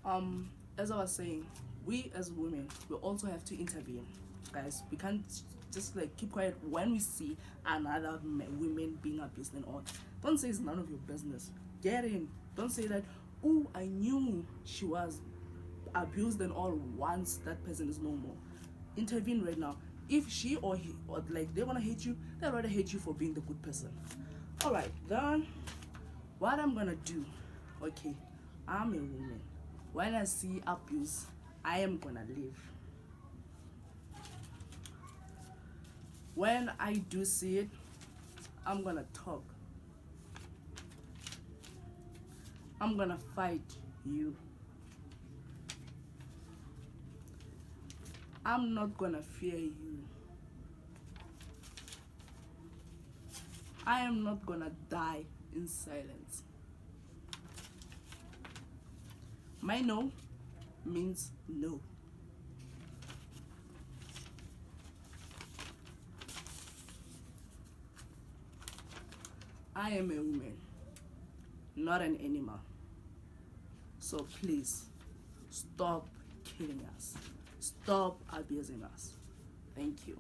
As I was saying, we as women, we also have to intervene, guys. We can't just like keep quiet when we see another women being abused and all. Don't say it's none of your business. Get in. Don't say that. Oh, I knew she was abused and all. Once that person is no more, intervene right now. If she or he or like they wanna hate you, they'd rather hate you for being the good person. All right, then what I'm gonna do, okay, I'm a woman. When I see abuse, I am gonna leave. When I do see it, I'm gonna talk. I'm gonna fight you. I'm not gonna fear you. I am not gonna die in silence. My no means no. I am a woman, not an animal. So please stop killing us. Stop abusing us. Thank you.